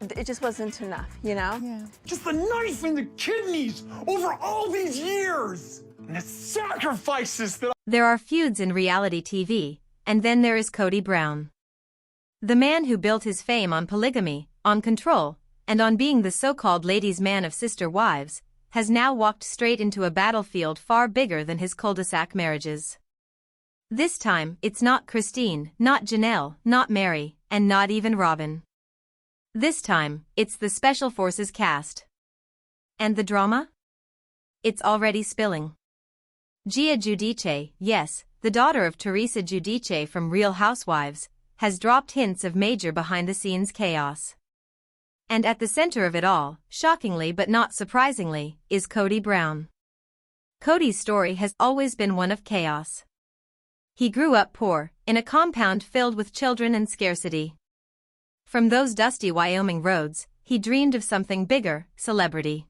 it just wasn't enough, you know? Yeah. Just the knife in the kidneys over all these years. And the sacrifices that There are feuds in reality TV, and then there is Kody Brown. The man who built his fame on polygamy, on control, and on being the so-called ladies' man of sister wives, has now walked straight into a battlefield far bigger than his cul-de-sac marriages. This time, it's not Christine, not Janelle, not Mary, and not even Robin. This time, it's the Special Forces cast. And the drama? It's already spilling. Gia Giudice, yes, the daughter of Teresa Giudice from Real Housewives, has dropped hints of major behind-the-scenes chaos. And at the center of it all, shockingly but not surprisingly, is Kody Brown. Kody's story has always been one of chaos. He grew up poor, in a compound filled with children and scarcity. From those dusty Wyoming roads, he dreamed of something bigger, celebrity.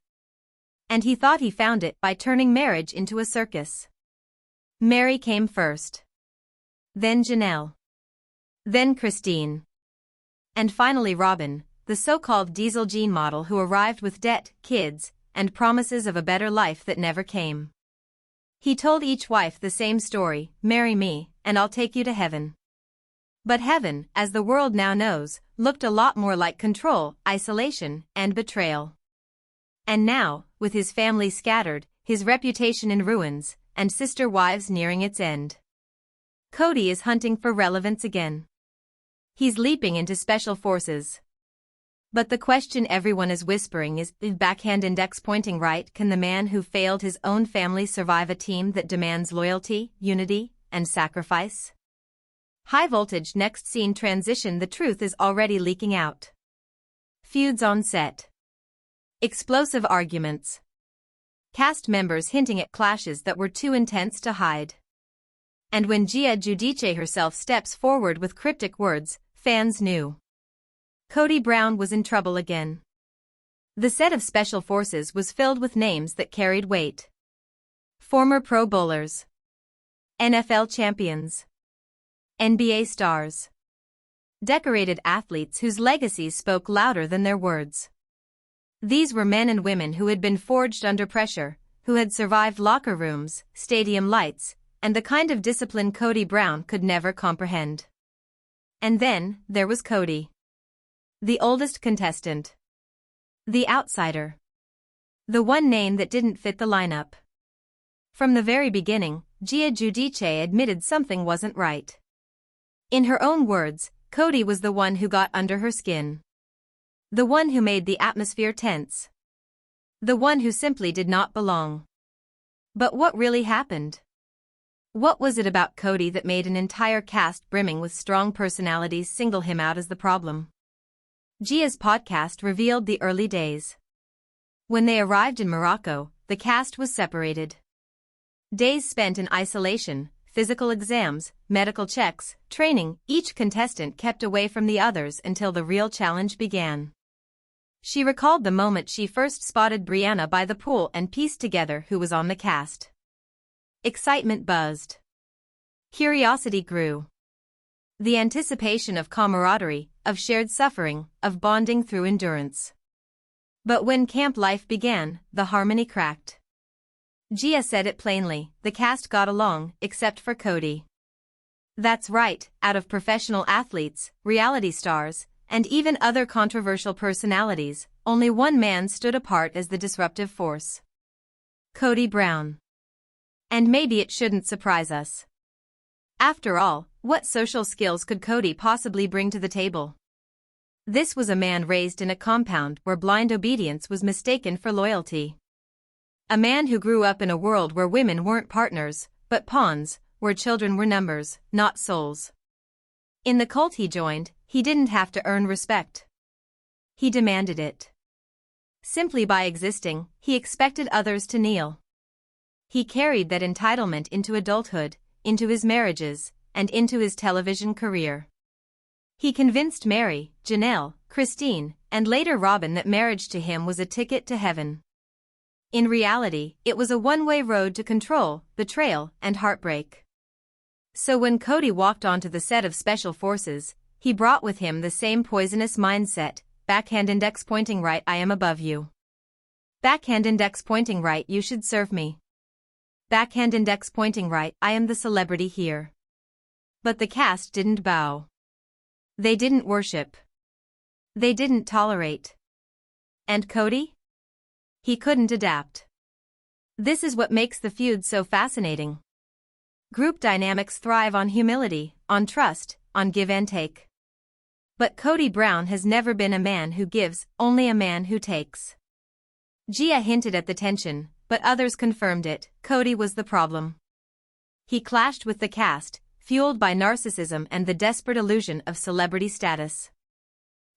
And he thought he found it by turning marriage into a circus. Mary came first. Then Janelle. Then Christine. And finally Robin, the so-called diesel gene model who arrived with debt, kids, and promises of a better life that never came. He told each wife the same story, marry me, and I'll take you to heaven. But heaven, as the world now knows, looked a lot more like control, isolation, and betrayal. And now, with his family scattered, his reputation in ruins, and sister wives nearing its end, Kody is hunting for relevance again. He's leaping into special forces. But the question everyone is whispering is, backhand index pointing right, can the man who failed his own family survive a team that demands loyalty, unity, and sacrifice? High voltage next scene transition. The truth is already leaking out. Feuds on set. Explosive arguments. Cast members hinting at clashes that were too intense to hide. And when Gia Giudice herself steps forward with cryptic words, fans knew Kody Brown was in trouble again. The set of Special Forces was filled with names that carried weight. Former Pro Bowlers, NFL champions, NBA stars, decorated athletes whose legacies spoke louder than their words. These were men and women who had been forged under pressure, who had survived locker rooms, stadium lights, and the kind of discipline Kody Brown could never comprehend. And then, there was Kody. The oldest contestant. The outsider. The one name that didn't fit the lineup. From the very beginning, Gia Giudice admitted something wasn't right. In her own words, Kody was the one who got under her skin. The one who made the atmosphere tense. The one who simply did not belong. But what really happened? What was it about Kody that made an entire cast brimming with strong personalities single him out as the problem? Gia's podcast revealed the early days. When they arrived in Morocco, the cast was separated. Days spent in isolation, physical exams, medical checks, training, each contestant kept away from the others until the real challenge began. She recalled the moment she first spotted Brianna by the pool and pieced together who was on the cast. Excitement buzzed. Curiosity grew. The anticipation of camaraderie, of shared suffering, of bonding through endurance. But when camp life began, the harmony cracked. Gia said it plainly, the cast got along, except for Kody. That's right, out of professional athletes, reality stars, and even other controversial personalities, only one man stood apart as the disruptive force. Kody Brown. And maybe it shouldn't surprise us. After all, what social skills could Kody possibly bring to the table? This was a man raised in a compound where blind obedience was mistaken for loyalty. A man who grew up in a world where women weren't partners, but pawns, where children were numbers, not souls. In the cult he joined, he didn't have to earn respect. He demanded it. Simply by existing, he expected others to kneel. He carried that entitlement into adulthood, into his marriages, and into his television career. He convinced Mary, Janelle, Christine, and later Robin that marriage to him was a ticket to heaven. In reality, it was a one-way road to control, betrayal, and heartbreak. So when Kody walked onto the set of Special Forces, he brought with him the same poisonous mindset, backhand index pointing right, I am above you. Backhand index pointing right, you should serve me. Backhand index pointing right, I am the celebrity here. But the cast didn't bow. They didn't worship. They didn't tolerate. And Kody? He couldn't adapt. This is what makes the feud so fascinating. Group dynamics thrive on humility, on trust, on give and take. But Kody Brown has never been a man who gives, only a man who takes. Gia hinted at the tension, but others confirmed it. Kody was the problem. He clashed with the cast, fueled by narcissism and the desperate illusion of celebrity status.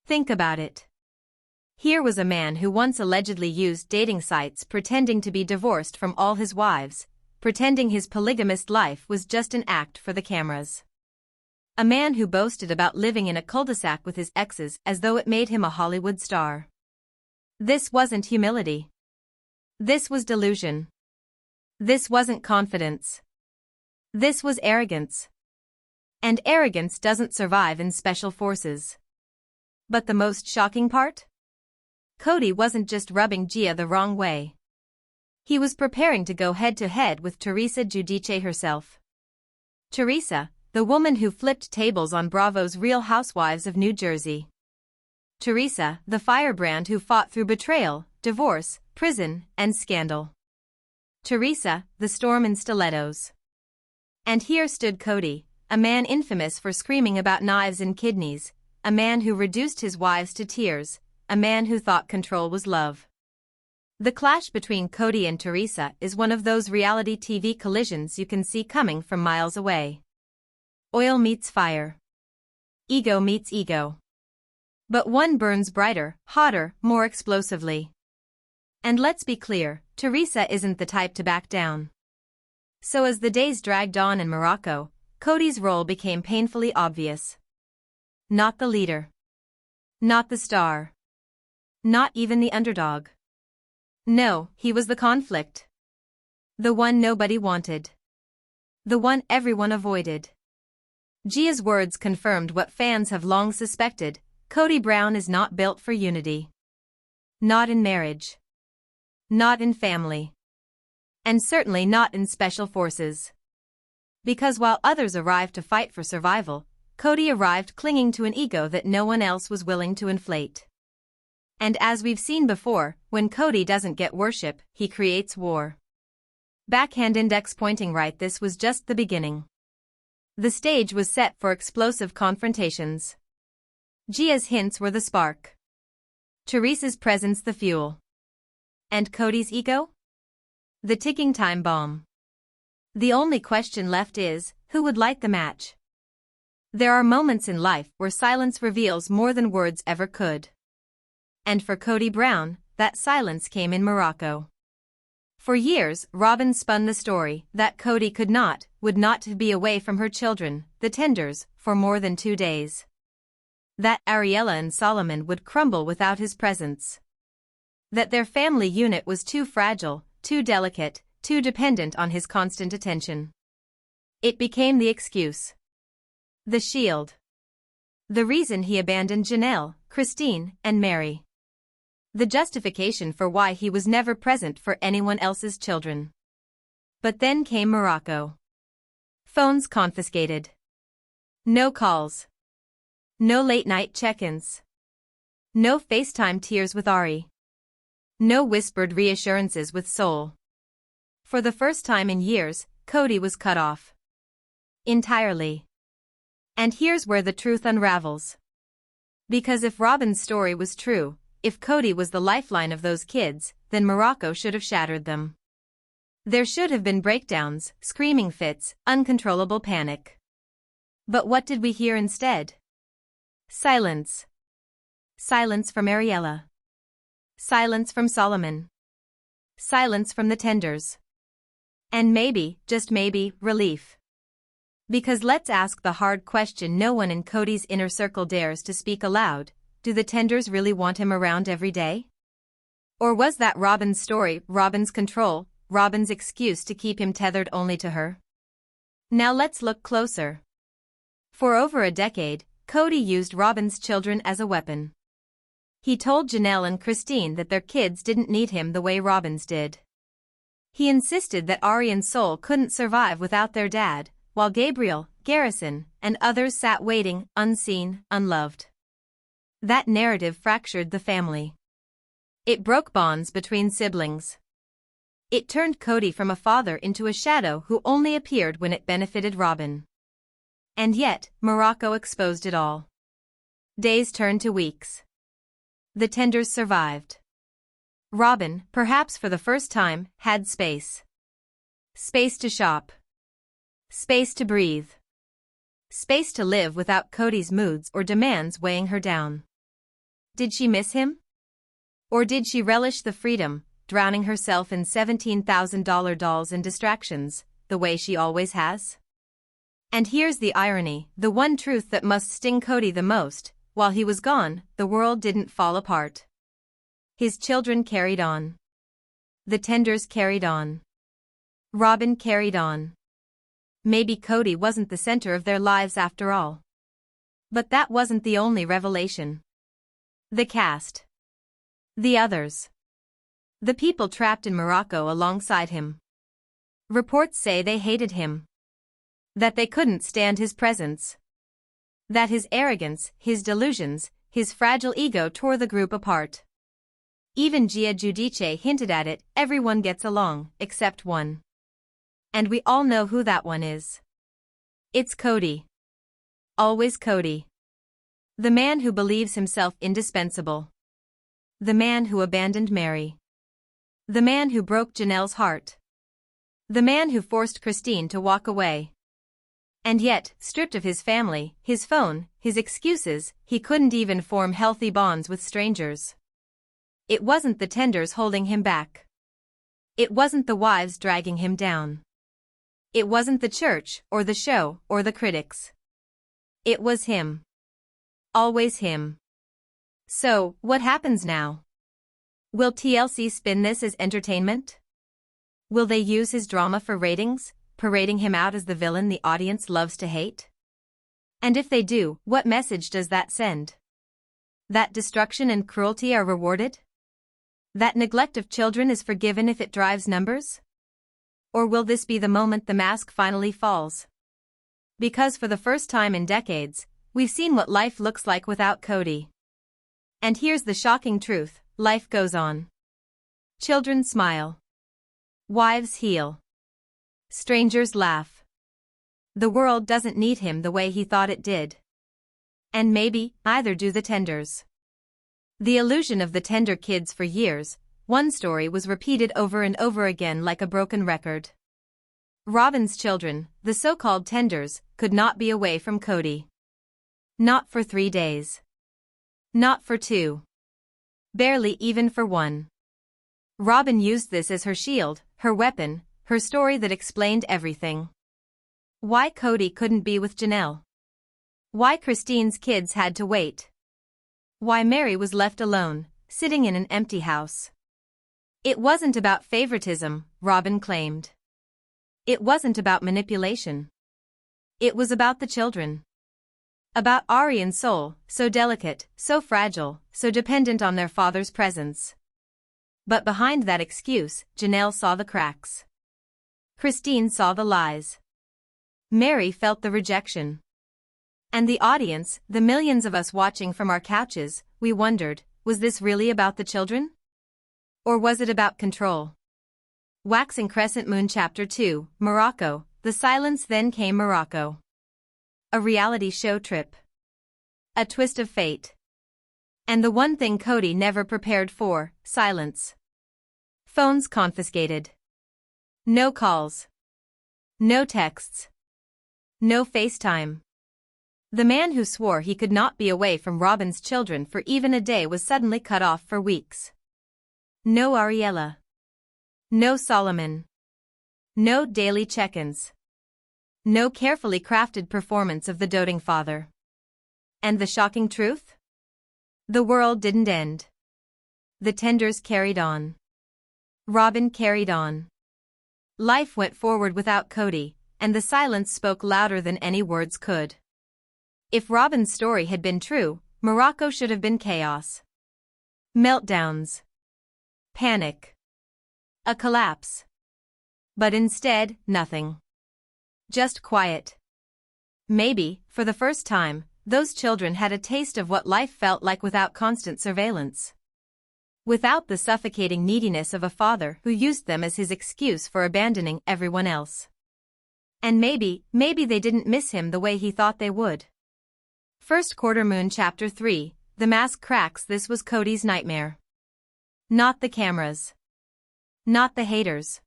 Think about it. Here was a man who once allegedly used dating sites pretending to be divorced from all his wives, pretending his polygamist life was just an act for the cameras. A man who boasted about living in a cul-de-sac with his exes as though it made him a Hollywood star. This wasn't humility. This was delusion. This wasn't confidence. This was arrogance. And arrogance doesn't survive in special forces. But the most shocking part? Kody wasn't just rubbing Gia the wrong way. He was preparing to go head-to-head with Teresa Giudice herself. Teresa, the woman who flipped tables on Bravo's Real Housewives of New Jersey. Teresa, the firebrand who fought through betrayal, divorce, prison, and scandal. Teresa, the storm in stilettos. And here stood Kody, a man infamous for screaming about knives and kidneys, a man who reduced his wives to tears, a man who thought control was love. The clash between Kody and Teresa is one of those reality TV collisions you can see coming from miles away. Oil meets fire. Ego meets ego. But one burns brighter, hotter, more explosively. And let's be clear, Teresa isn't the type to back down. So as the days dragged on in Morocco, Kody's role became painfully obvious. Not the leader. Not the star. Not even the underdog. No, he was the conflict. The one nobody wanted. The one everyone avoided. Gia's words confirmed what fans have long suspected: Kody Brown is not built for unity. Not in marriage. Not in family. And certainly not in special forces. Because while others arrived to fight for survival, Kody arrived clinging to an ego that no one else was willing to inflate. And as we've seen before, when Kody doesn't get worship, he creates war. Backhand index pointing right, this was just the beginning. The stage was set for explosive confrontations. Gia's hints were the spark. Teresa's presence the fuel. And Kody's ego? The ticking time bomb. The only question left is, who would light the match? There are moments in life where silence reveals more than words ever could. And for Kody Brown, that silence came in Morocco. For years, Robin spun the story that Kody would not be away from her children, the tenders, for more than 2 days. That Ariella and Solomon would crumble without his presence. That their family unit was too fragile, too delicate, too dependent on his constant attention. It became the excuse. The shield. The reason he abandoned Janelle, Christine, and Mary. The justification for why he was never present for anyone else's children. But then came Morocco. Phones confiscated. No calls. No late-night check-ins. No FaceTime tears with Ari. No whispered reassurances with Sol. For the first time in years, Kody was cut off. Entirely. And here's where the truth unravels. Because if Robin's story was true, if Kody was the lifeline of those kids, then Morocco should have shattered them. There should have been breakdowns, screaming fits, uncontrollable panic. But what did we hear instead? Silence. Silence from Ariella. Silence from Solomon. Silence from the tenders. And maybe, just maybe, relief. Because let's ask the hard question no one in Kody's inner circle dares to speak aloud: do the tenders really want him around every day? Or was that Robin's story, Robin's control, Robin's excuse to keep him tethered only to her? Now let's look closer. For over a decade, Kody used Robin's children as a weapon. He told Janelle and Christine that their kids didn't need him the way Robin's did. He insisted that Ari and Sol couldn't survive without their dad, while Gabriel, Garrison, and others sat waiting, unseen, unloved. That narrative fractured the family. It broke bonds between siblings. It turned Kody from a father into a shadow who only appeared when it benefited Robin. And yet, Morocco exposed it all. Days turned to weeks. The Tenders survived. Robin, perhaps for the first time, had space. Space to shop. Space to breathe. Space to live without Kody's moods or demands weighing her down. Did she miss him? Or did she relish the freedom, drowning herself in $17,000 dolls and distractions, the way she always has? And here's the irony, the one truth that must sting Kody the most: while he was gone, the world didn't fall apart. His children carried on. The Tenders carried on. Robin carried on. Maybe Kody wasn't the center of their lives after all. But that wasn't the only revelation. The cast. The others. The people trapped in Morocco alongside him. Reports say they hated him. That they couldn't stand his presence. That his arrogance, his delusions, his fragile ego tore the group apart. Even Gia Giudice hinted at it. Everyone gets along, except one. And we all know who that one is. It's Kody. Always Kody. The man who believes himself indispensable. The man who abandoned Mary. The man who broke Janelle's heart. The man who forced Christine to walk away. And yet, stripped of his family, his phone, his excuses, he couldn't even form healthy bonds with strangers. It wasn't the Tenders holding him back. It wasn't the wives dragging him down. It wasn't the church, or the show, or the critics. It was him. Always him. So, what happens now? Will TLC spin this as entertainment? Will they use his drama for ratings, parading him out as the villain the audience loves to hate? And if they do, what message does that send? That destruction and cruelty are rewarded? That neglect of children is forgiven if it drives numbers? Or will this be the moment the mask finally falls? Because for the first time in decades, we've seen what life looks like without Kody. And here's the shocking truth: life goes on. Children smile. Wives heal. Strangers laugh. The world doesn't need him the way he thought it did. And maybe, neither do the Tenders. The illusion of the Tender kids for years, one story was repeated over and over again like a broken record. Robin's children, the so-called Tenders, could not be away from Kody. Not for 3 days. Not for 2. Barely even for 1. Robin used this as her shield, her weapon, her story that explained everything. Why Kody couldn't be with Janelle. Why Christine's kids had to wait. Why Mary was left alone, sitting in an empty house. It wasn't about favoritism, Robin claimed. It wasn't about manipulation. It was about the children. About Ari and Sol, so delicate, so fragile, so dependent on their father's presence. But behind that excuse, Janelle saw the cracks. Christine saw the lies. Mary felt the rejection. And the audience, the millions of us watching from our couches, we wondered, was this really about the children? Or was it about control? Waxing Crescent Moon Chapter 2, Morocco, The Silence Then Came Morocco. A reality show trip. A twist of fate. And the one thing Kody never prepared for: silence. Phones confiscated. No calls. No texts. No FaceTime. The man who swore he could not be away from Robin's children for even a day was suddenly cut off for weeks. No Ariella. No Solomon. No daily check-ins. No carefully crafted performance of the doting father. And the shocking truth? The world didn't end. The Tenders carried on. Robin carried on. Life went forward without Kody, and the silence spoke louder than any words could. If Robin's story had been true, Morocco should have been chaos. Meltdowns. Panic. A collapse. But instead, nothing. Just quiet. Maybe, for the first time, those children had a taste of what life felt like without constant surveillance. Without the suffocating neediness of a father who used them as his excuse for abandoning everyone else. And maybe they didn't miss him the way he thought they would. First quarter moon chapter 3, the mask cracks. This was Kody's nightmare. Not the cameras. Not the haters.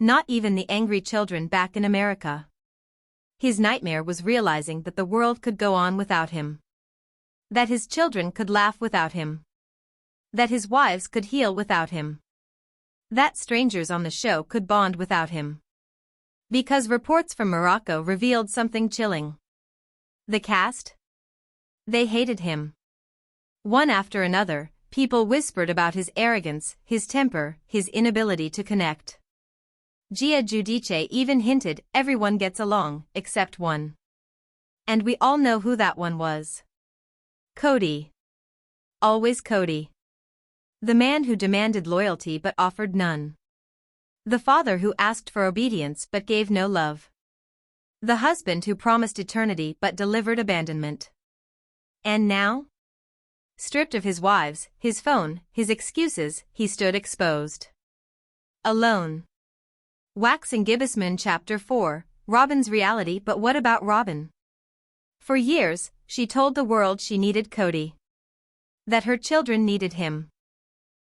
Not even the angry children back in America. His nightmare was realizing that the world could go on without him. That his children could laugh without him. That his wives could heal without him. That strangers on the show could bond without him. Because reports from Morocco revealed something chilling. The cast? They hated him. One after another, people whispered about his arrogance, his temper, his inability to connect. Gia Giudice even hinted everyone gets along, except one. And we all know who that one was. Kody. Always Kody. The man who demanded loyalty but offered none. The father who asked for obedience but gave no love. The husband who promised eternity but delivered abandonment. And now? Stripped of his wives, his phone, his excuses, he stood exposed. Alone. Waxing Gibbous chapter 4, Robin's reality. But what about Robin? For years, she told the world she needed Kody. That her children needed him.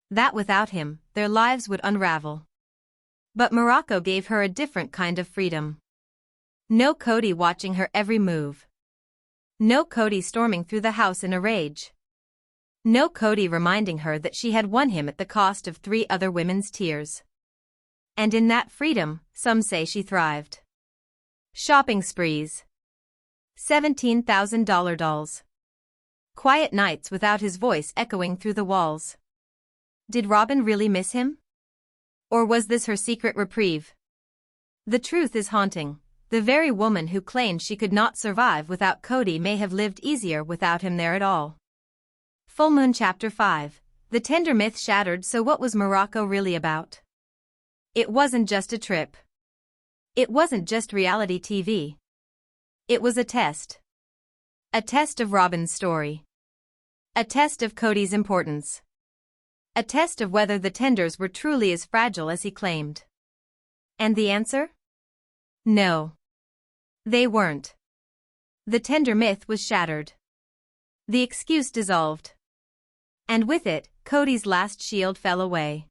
That without him, their lives would unravel. But Morocco gave her a different kind of freedom. No Kody watching her every move. No Kody storming through the house in a rage. No Kody reminding her that she had won him at the cost of 3 other women's tears. And in that freedom, some say she thrived. Shopping sprees. $17,000 dolls. Quiet nights without his voice echoing through the walls. Did Robin really miss him? Or was this her secret reprieve? The truth is haunting. The very woman who claimed she could not survive without Kody may have lived easier without him there at all. Full Moon Chapter 5. The tender myth shattered. So what was Morocco really about? It wasn't just a trip. It wasn't just reality TV. It was a test. A test of Robin's story. A test of Kody's importance. A test of whether the tenders were truly as fragile as he claimed. And the answer? No. They weren't. The tender myth was shattered. The excuse dissolved. And with it, Kody's last shield fell away.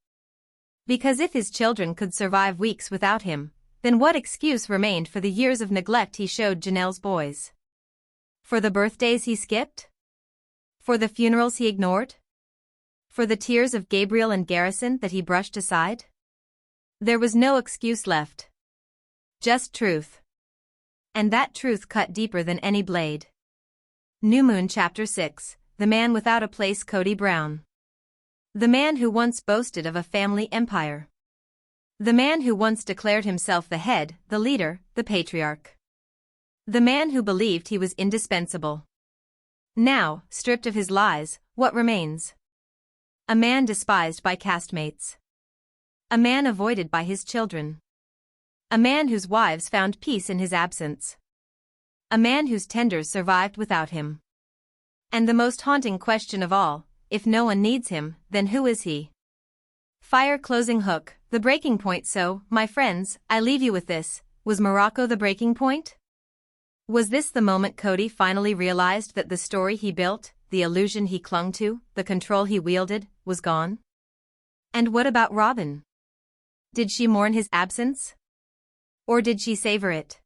Because if his children could survive weeks without him, then what excuse remained for the years of neglect he showed Janelle's boys? For the birthdays he skipped? For the funerals he ignored? For the tears of Gabriel and Garrison that he brushed aside? There was no excuse left. Just truth. And that truth cut deeper than any blade. New Moon Chapter 6, The Man Without a Place. Kody Brown. The man who once boasted of a family empire. The man who once declared himself the head, the leader, the patriarch. The man who believed he was indispensable. Now, stripped of his lies, what remains? A man despised by castmates. A man avoided by his children. A man whose wives found peace in his absence. A man whose tenders survived without him. And the most haunting question of all, if no one needs him, then who is he? Fire closing hook, the breaking point. So, my friends, I leave you with this. Was Morocco the breaking point? Was this the moment Kody finally realized that the story he built, the illusion he clung to, the control he wielded, was gone? And what about Robin? Did she mourn his absence? Or did she savor it?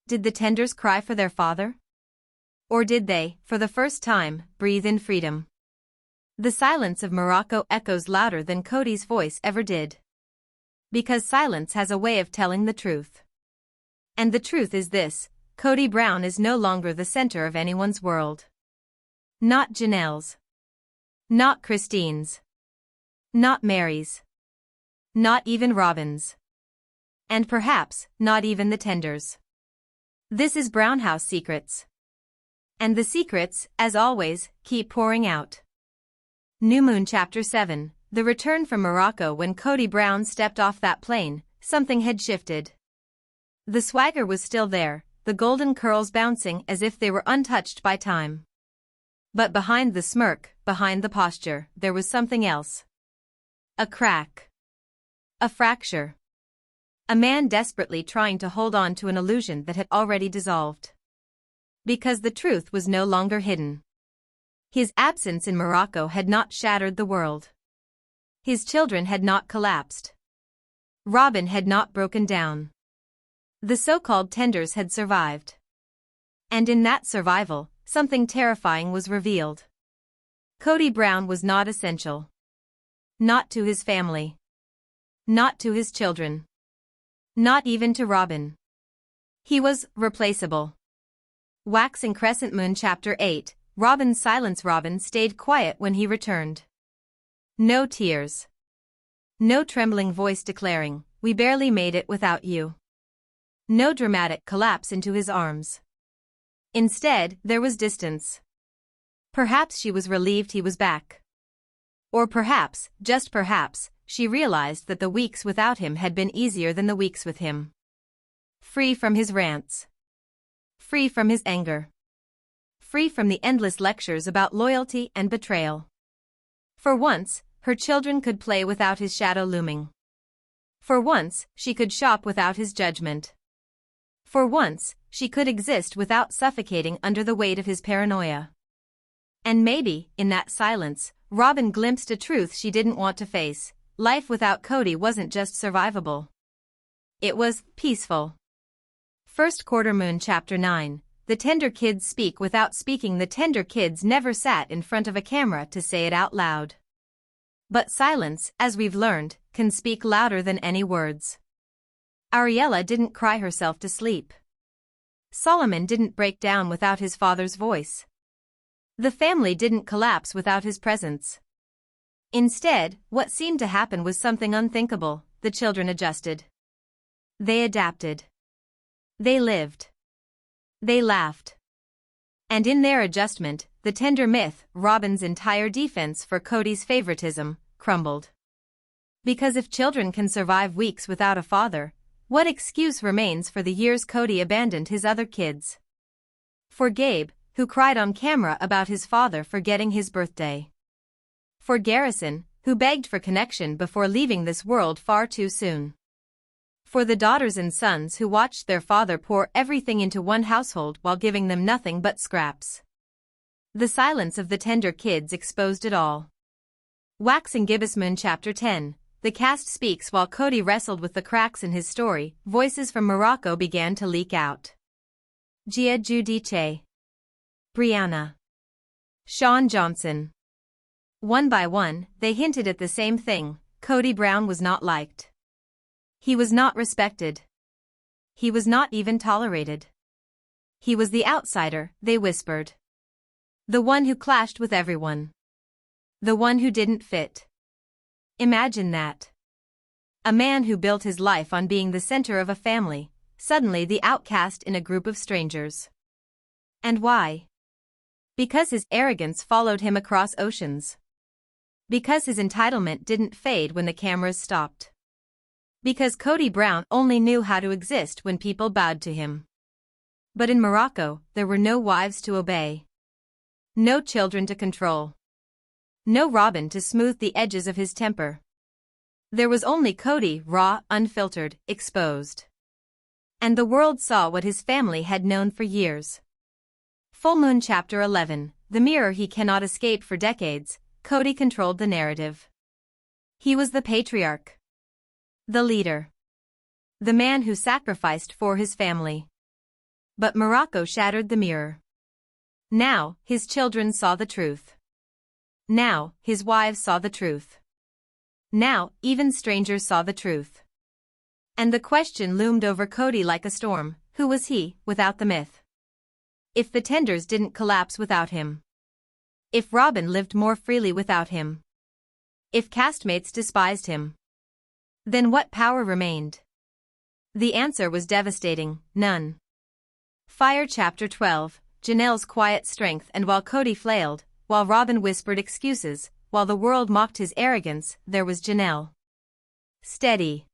Did the tenders cry for their father? Or did they, for the first time, breathe in freedom? The silence of Morocco echoes louder than Kody's voice ever did. Because silence has a way of telling the truth. And the truth is this: Kody Brown is no longer the center of anyone's world. Not Janelle's. Not Christine's. Not Mary's. Not even Robin's. And perhaps, not even the tenders. This is Brown House Secrets. And the secrets, as always, keep pouring out. New Moon Chapter 7, The Return from Morocco. When Kody Brown stepped off that plane, something had shifted. The swagger was still there, the golden curls bouncing as if they were untouched by time. But behind the smirk, behind the posture, there was something else. A crack. A fracture. A man desperately trying to hold on to an illusion that had already dissolved. Because the truth was no longer hidden. His absence in Morocco had not shattered the world. His children had not collapsed. Robin had not broken down. The so-called tenders had survived. And in that survival, something terrifying was revealed. Kody Brown was not essential. Not to his family. Not to his children. Not even to Robin. He was replaceable. Waxing Crescent Moon Chapter 8, Robin's silence. Robin stayed quiet when he returned. No tears. No trembling voice declaring, "We barely made it without you." No dramatic collapse into his arms. Instead, there was distance. Perhaps she was relieved he was back. Or perhaps, just perhaps, she realized that the weeks without him had been easier than the weeks with him. Free from his rants. Free from his anger. Free from the endless lectures about loyalty and betrayal. For once, her children could play without his shadow looming. For once, she could shop without his judgment. For once, she could exist without suffocating under the weight of his paranoia. And maybe, in that silence, Robin glimpsed a truth she didn't want to face. Life without Kody wasn't just survivable. It was peaceful. First Quarter Moon Chapter 9, The Tender Kids Speak Without Speaking. The tender kids never sat in front of a camera to say it out loud. But silence, as we've learned, can speak louder than any words. Ariella didn't cry herself to sleep. Solomon didn't break down without his father's voice. The family didn't collapse without his presence. Instead, what seemed to happen was something unthinkable. The children adjusted. They adapted. They lived. They laughed. And in their adjustment, the tender myth, Robin's entire defense for Kody's favoritism, crumbled. Because if children can survive weeks without a father, what excuse remains for the years Kody abandoned his other kids? For Gabe, who cried on camera about his father forgetting his birthday. For Garrison, who begged for connection before leaving this world far too soon. For the daughters and sons who watched their father pour everything into one household while giving them nothing but scraps. The silence of the tender kids exposed it all. Waxing Gibbous Moon Chapter 10, The cast speaks. While Kody wrestled with the cracks in his story, voices from Morocco began to leak out. Gia Giudice. Brianna. Sean Johnson. One by one, they hinted at the same thing: Kody Brown was not liked. He was not respected. He was not even tolerated. He was the outsider, they whispered. The one who clashed with everyone. The one who didn't fit. Imagine that. A man who built his life on being the center of a family, suddenly the outcast in a group of strangers. And why? Because his arrogance followed him across oceans. Because his entitlement didn't fade when the cameras stopped. Because Kody Brown only knew how to exist when people bowed to him. But in Morocco, there were no wives to obey. No children to control. No Robin to smooth the edges of his temper. There was only Kody, raw, unfiltered, exposed. And the world saw what his family had known for years. Full Moon Chapter 11, The mirror he cannot escape. For decades, Kody controlled the narrative. He was the patriarch. The leader. The man who sacrificed for his family. But Morocco shattered the mirror. Now, his children saw the truth. Now, his wives saw the truth. Now, even strangers saw the truth. And the question loomed over Kody like a storm: who was he, without the myth? If the tenders didn't collapse without him. If Robin lived more freely without him. If castmates despised him. Then what power remained? The answer was devastating: none. Fire Chapter 12, Janelle's quiet strength. And while Kody flailed, while Robin whispered excuses, while the world mocked his arrogance, there was Janelle. Steady,